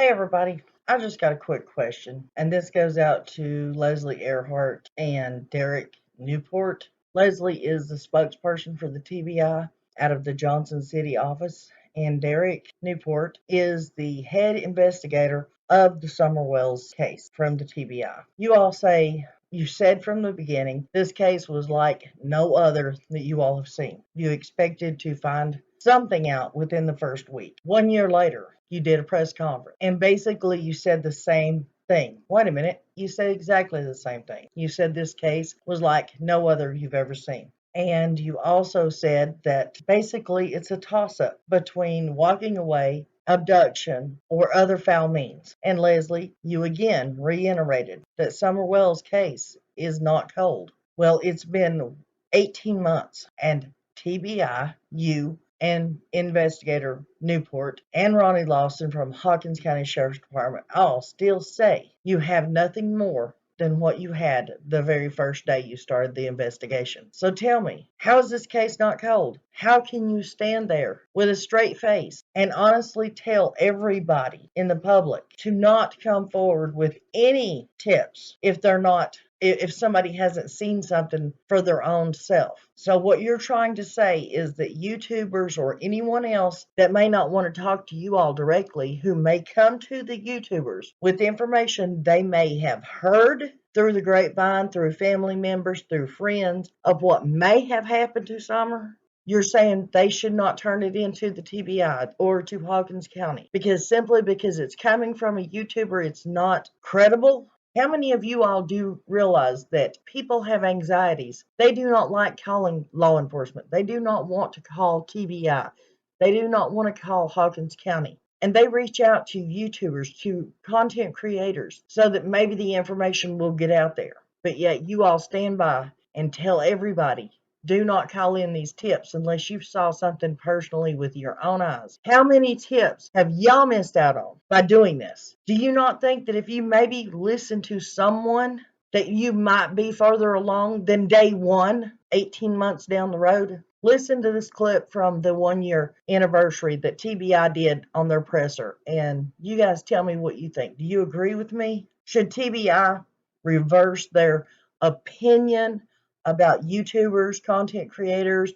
Hey everybody, I just got a quick question, and this goes out to Leslie Earhart and Derek Newport. Leslie is the spokesperson for the TBI out of the Johnson City office, and Derek Newport is the head investigator of the Summerwells case from the TBI. You said from the beginning this case was like no other that you all have seen. You expected to find something out within the first week. 1 year later, you did a press conference and basically you said the same thing. Wait a minute, you said exactly the same thing. You said this case was like no other you've ever seen. And you also said that basically it's a toss up between walking away, abduction, or other foul means. And Leslie, you again reiterated that Summerwell's case is not cold. Well, it's been 18 months, and TBI, you, and investigator Newport and Ronnie Lawson from Hawkins County Sheriff's Department all still say you have nothing more than what you had the very first day you started the investigation. So tell me, how is this case not cold? How can you stand there with a straight face and honestly tell everybody in the public to not come forward with any tips if somebody hasn't seen something for their own self? So what you're trying to say is that YouTubers or anyone else that may not want to talk to you all directly, who may come to the YouTubers with information they may have heard through the grapevine, through family members, through friends, of what may have happened to Summer, you're saying they should not turn it into the TBI or to Hawkins County simply because it's coming from a YouTuber, it's not credible? How many of you all do realize that people have anxieties? They do not like calling law enforcement. They do not want to call TBI. They do not want to call Hawkins County. And they reach out to YouTubers, to content creators, so that maybe the information will get out there. But yet you all stand by and tell everybody, do not call in these tips unless you saw something personally with your own eyes. How many tips have y'all missed out on by doing this? Do you not think that if you maybe listen to someone that you might be further along than day one, 18 months down the road? Listen to this clip from the 1 year anniversary that TBI did on their presser, and you guys tell me what you think. Do you agree with me? Should TBI reverse their opinion about YouTubers, content creators,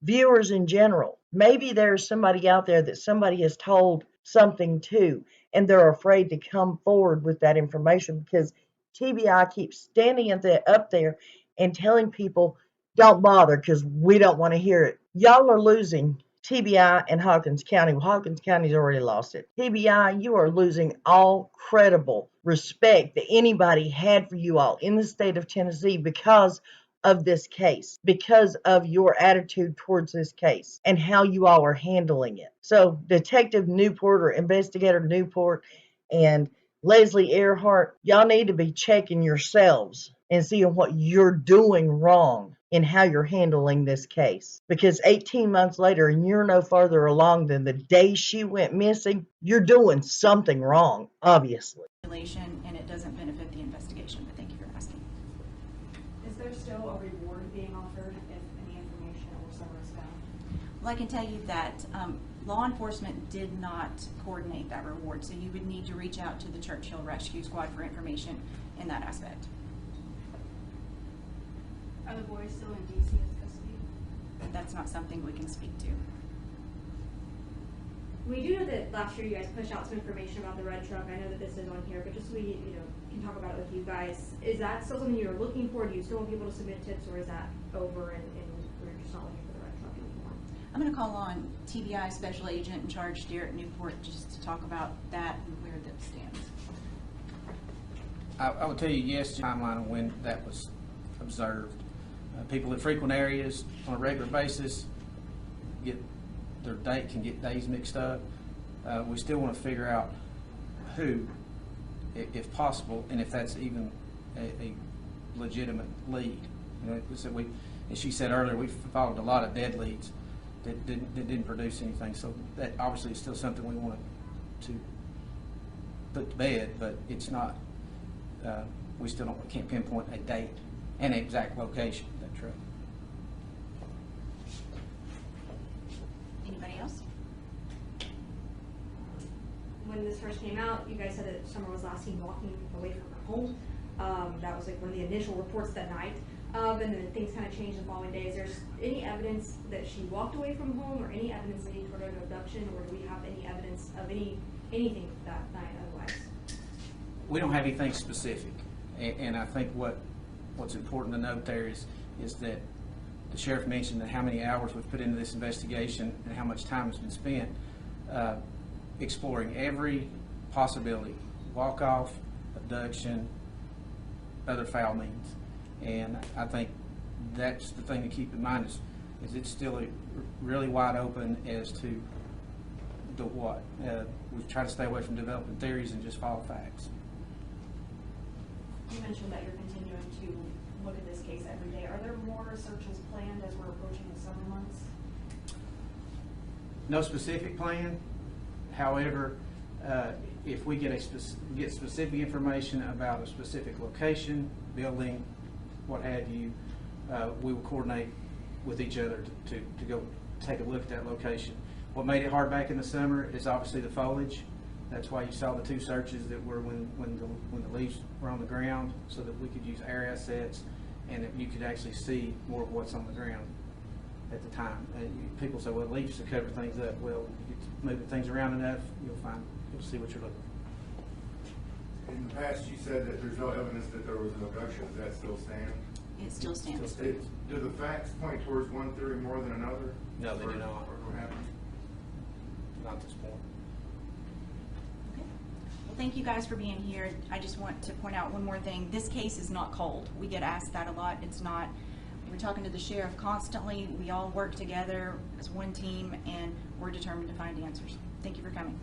viewers in general? Maybe there's somebody out there that somebody has told something to, and they're afraid to come forward with that information because TBI keeps standing up there and telling people, don't bother because we don't want to hear it. Y'all are losing TBI and Hawkins County. Well, Hawkins County's already lost it. TBI, you are losing all credible respect that anybody had for you all in the state of Tennessee because of this case, because of your attitude towards this case and how you all are handling it. So Detective Newport or Investigator Newport and Leslie Earhart, y'all need to be checking yourselves and seeing what you're doing wrong in how you're handling this case. Because 18 months later, and you're no further along than the day she went missing, you're doing something wrong, obviously. And it doesn't benefit the investigation, but thank you for asking. Is there still a reward being offered if any information or Summer is found? Well, I can tell you that law enforcement did not coordinate that reward, so you would need to reach out to the Churchill Rescue Squad for information in that aspect. Are the boys still in DC's custody? That's not something we can speak to. We do know that last year you guys pushed out some information about the red truck. I know that this is on here, but just so we can talk about it with you guys. Is that still something you're looking for? Do you still want people to submit tips, or is that over and we're just not looking for the red truck anymore? I'm going to call on TBI Special Agent in Charge, Derek Newport, just to talk about that and where that stands. I would tell you yes, timeline of when that was observed. People that frequent areas on a regular basis can get days mixed up. We still want to figure out who, if possible, and if that's even a legitimate lead. As she said earlier, we followed a lot of dead leads that didn't produce anything. So that obviously is still something we want to put to bed, but it's not. We still can't pinpoint a date and an exact location of that truck. Anybody else? when this first came out, you guys said that Summer was last seen walking away from her home. That was like one of the initial reports that night. And then things kind of changed the following days. There's any evidence that she walked away from home, or any evidence leading toward an abduction, or do we have any evidence of anything that night otherwise? We don't have anything specific, and I think what's important to note there is that the sheriff mentioned that how many hours we've put into this investigation and how much time has been spent exploring every possibility: walk-off, abduction, other foul means. And I think that's the thing to keep in mind is it's still really wide open as to the what. We try to stay away from developing theories and just follow facts. You mentioned that you're continuing to look at this case every day. Are there more searches planned as we're approaching the summer months? No specific plan. However, if we get specific information about a specific location, building, what have you, we will coordinate with each other to go take a look at that location. What made it hard back in the summer is obviously the foliage. That's why you saw the 2 searches that were when the leaves were on the ground, so that we could use air assets and that you could actually see more of what's on the ground at the time. People say, well, leaves to cover things up. Well, if you move things around enough, you'll see what you're looking for. In the past, you said that there's no evidence that there was an abduction. Does that still stand? It still stands. Do the facts point towards one theory more than another? No, they do not. Or what happened? Not at this point. Okay. Well, thank you guys for being here. I just want to point out one more thing. This case is not cold. We get asked that a lot. It's not. We're talking to the sheriff constantly. We all work together as one team, and we're determined to find answers. Thank you for coming.